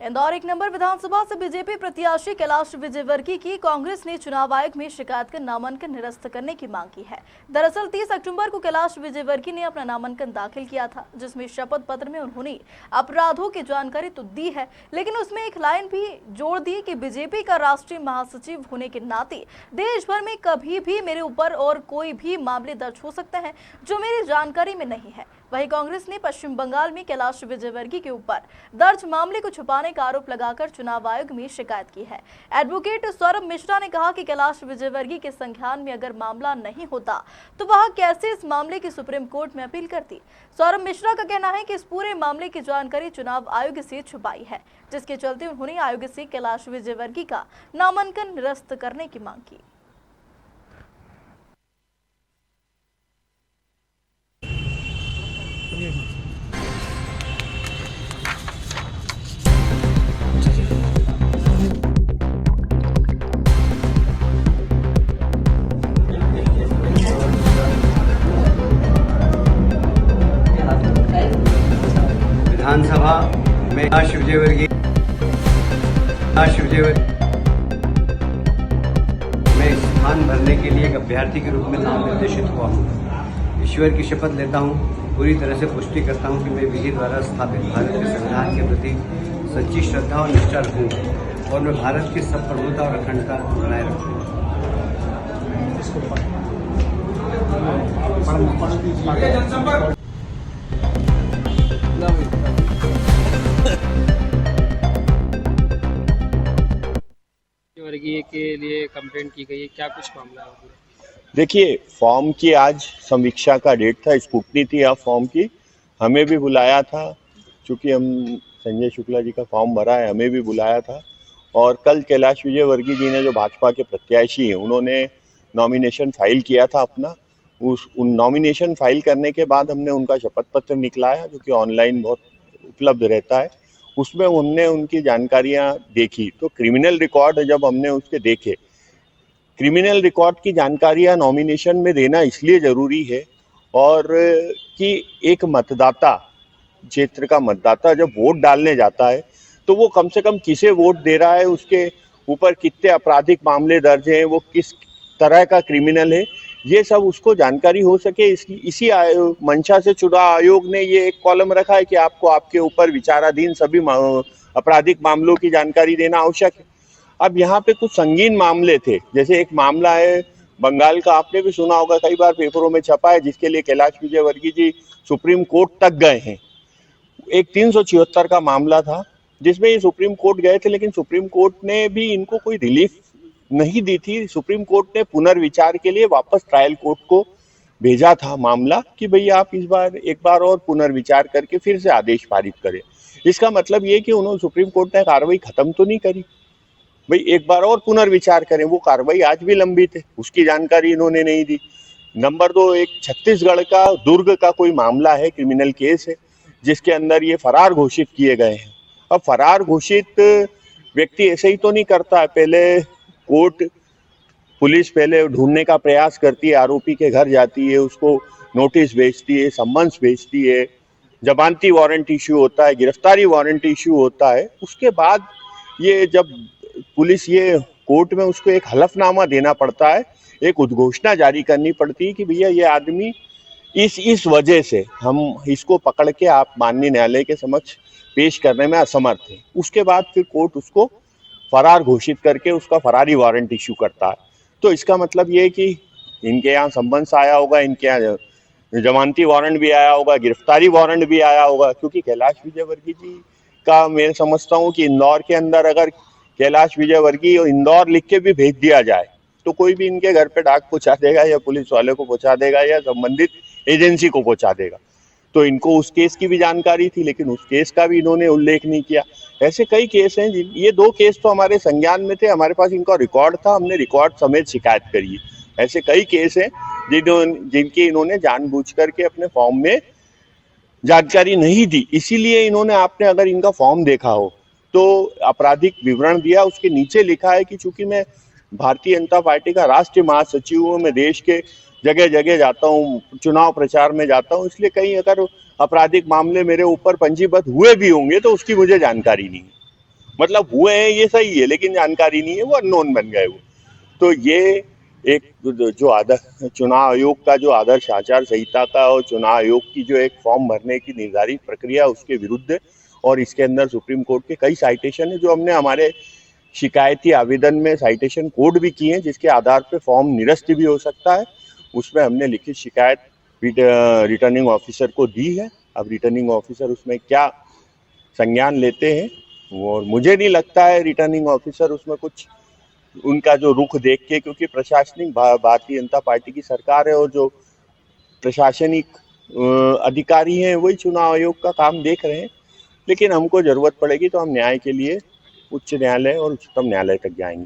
इंदौर एक नंबर विधानसभा से बीजेपी प्रत्याशी कैलाश विजयवर्गीय की कांग्रेस ने चुनाव आयोग में शिकायत कर नामांकन निरस्त करने की मांग की है। दरअसल 30 अक्टूबर को कैलाश विजयवर्गीय ने अपना नामांकन दाखिल किया था, जिसमें शपथ पत्र में उन्होंने अपराधों की जानकारी तो दी है, लेकिन उसमें एक लाइन भी जोड़ दी कि बीजेपी का राष्ट्रीय महासचिव होने के नाते देश भर में कभी भी मेरे ऊपर और कोई भी मामले दर्ज हो सकते हैं जो मेरी जानकारी में नहीं है। वहीं कांग्रेस ने पश्चिम बंगाल में कैलाश विजयवर्गीय के ऊपर दर्ज मामले को छुपाने का आरोप लगाकर चुनाव आयोग में शिकायत की है। एडवोकेट सौरभ मिश्रा ने कहा कि कैलाश विजयवर्गीय के संज्ञान में अगर मामला नहीं होता तो वह कैसे इस मामले की सुप्रीम कोर्ट में अपील करती। सौरभ मिश्रा का कहना है कि इस पूरे मामले की जानकारी चुनाव आयोग से छुपाई है, जिसके चलते उन्होंने आयोग से कैलाश विजयवर्गीय का नामांकन निरस्त करने की मांग की। विधानसभा में कैलाश विजयवर्गीय में स्थान भरने के लिए एक अभ्यर्थी के रूप में नाम निर्देशित हुआ हूँ। ईश्वर की शपथ लेता हूँ, पूरी तरह से पुष्टि करता हूँ कि मैं विधि द्वारा स्थापित भारत के संविधान के प्रति सच्ची श्रद्धा और निष्ठा रखूँगा और मैं भारत की संप्रभुता और अखंडता बनाए रखूँगा। वर्गीय के लिए कंप्लेंट की गई है, क्या कुछ मामला है? देखिए, फॉर्म की आज समीक्षा का डेट था, स्क्रूटनी थी आप फॉर्म की। हमें भी बुलाया था, क्योंकि हम संजय शुक्ला जी का फॉर्म भरा है, हमें भी बुलाया था। और कल कैलाश विजयवर्गीय जी ने, जो भाजपा के प्रत्याशी हैं, उन्होंने नॉमिनेशन फाइल किया था अपना। उन नॉमिनेशन फाइल करने के बाद हमने उनका शपथ पत्र निकलाया, जो कि ऑनलाइन बहुत उपलब्ध रहता है। उसमें हमने उनकी जानकारियां देखी, तो क्रिमिनल रिकॉर्ड जब हमने उसके देखे, क्रिमिनल रिकॉर्ड की जानकारियां नॉमिनेशन में देना इसलिए जरूरी है और कि एक मतदाता, क्षेत्र का मतदाता जब वोट डालने जाता है तो वो कम से कम किसे वोट दे रहा है, उसके ऊपर कितने आपराधिक मामले दर्ज हैं, वो किस तरह का क्रिमिनल है, ये सब उसको जानकारी हो सके। इसी मंशा से चुनाव आयोग ने ये एक कॉलम रखा है कि आपको आपके ऊपर विचाराधीन सभी आपराधिक मामलों की जानकारी देना आवश्यक है। अब यहाँ पे कुछ संगीन मामले थे, जैसे एक मामला है बंगाल का, आपने भी सुना होगा, कई बार पेपरों में छपा है, जिसके लिए कैलाश विजयवर्गीय जी सुप्रीम कोर्ट तक गए हैं। एक 376 का मामला था, जिसमें ये सुप्रीम कोर्ट गए थे, लेकिन सुप्रीम कोर्ट ने भी इनको कोई रिलीफ नहीं दी थी। सुप्रीम कोर्ट ने पुनर्विचार के लिए वापस ट्रायल कोर्ट को भेजा था मामला, कि भैया आप इस बार एक बार और पुनर्विचार करके फिर से आदेश पारित करें। इसका मतलब ये कि उन्होंने, सुप्रीम कोर्ट ने कार्रवाई खत्म तो नहीं करी, भाई एक बार और पुनर्विचार करें। वो कार्रवाई आज भी लंबित है, उसकी जानकारी इन्होंने नहीं दी। नंबर 2, एक छत्तीसगढ़ का दुर्ग का कोई मामला है, क्रिमिनल केस है, जिसके अंदर ये फरार घोषित किए गए हैं। अब फरार घोषित व्यक्ति ऐसे ही तो नहीं करता है, पहले पुलिस पहले ढूंढने का प्रयास करती है, आरोपी के घर जाती है, उसको नोटिस भेजती है, सम्मन्स भेजती है, जमानती वारंट इश्यू होता है, गिरफ्तारी वारंट इश्यू होता है। उसके बाद ये जब पुलिस, ये कोर्ट में उसको एक हलफनामा देना पड़ता है, एक उद्घोषणा जारी करनी पड़ती है कि भैया ये आदमी इस वजह से हम इसको पकड़ के आप माननीय न्यायालय के समक्ष पेश करने में असमर्थ है। उसके बाद फिर कोर्ट उसको फरार घोषित करके उसका फरारी वारंट इश्यू करता है। तो इसका मतलब ये है कि इनके यहाँ सम्मन्स आया होगा, इनके यहाँ जमानती वारंट भी आया होगा, गिरफ्तारी वारंट भी आया होगा, क्योंकि कैलाश विजयवर्गीय जी का मैं समझता हूँ कि इंदौर के अंदर अगर कैलाश विजयवर्गीय इंदौर लिख के भी भेज दिया जाए तो कोई भी इनके घर पे डाक पहुंचा देगा, या पुलिस वाले को पहुंचा देगा, या संबंधित एजेंसी को पहुंचा देगा। तो इनको उस केस की भी जानकारी थी, लेकिन उस केस का भी इन्होंने उल्लेख नहीं किया। ऐसे कई केस हैं, ये 2 केस तो हमारे संज्ञान में थे, हमारे पास इनका रिकॉर्ड था, हमने रिकॉर्ड समेत शिकायत करी है। ऐसे कई केस हैं जिनकी इन्होंने जानबूझ करके अपने फॉर्म में जानकारी नहीं दी। इसीलिए इन्होंने, आपने अगर इनका फॉर्म देखा हो तो आपराधिक विवरण दिया, उसके नीचे लिखा है कि चूंकि मैं भारतीय जनता पार्टी का राष्ट्रीय महासचिव हूँ, मैं देश के जगह जगह जाता हूँ, चुनाव प्रचार में जाता हूँ, इसलिए कहीं अगर आपराधिक मामले मेरे ऊपर पंजीबद्ध हुए भी होंगे तो उसकी मुझे जानकारी नहीं है। मतलब हुए हैं ये सही है, लेकिन जानकारी नहीं है, वो अननोन बन गए वो। तो ये एक जो आदर्श चुनाव आयोग का जो आदर्श आचार संहिता का और चुनाव आयोग की जो एक फॉर्म भरने की निर्धारित प्रक्रिया उसके विरुद्ध है। और इसके अंदर सुप्रीम कोर्ट के कई साइटेशन है जो हमने हमारे शिकायती आवेदन में साइटेशन कोड भी किए हैं, जिसके आधार पे फॉर्म निरस्त भी हो सकता है। उसमें हमने लिखित शिकायत रिटर्निंग ऑफिसर को दी है। अब रिटर्निंग ऑफिसर उसमें क्या संज्ञान लेते हैं, और मुझे नहीं लगता है रिटर्निंग ऑफिसर उसमें कुछ उनका जो रुख देख के, क्योंकि प्रशासनिक भारतीय जनता पार्टी की सरकार है और जो प्रशासनिक अधिकारी हैं वही चुनाव आयोग का काम देख रहे हैं। लेकिन हमको जरूरत पड़ेगी तो हम न्याय के लिए उच्च न्यायालय और उच्चतम न्यायालय तक जाएंगे।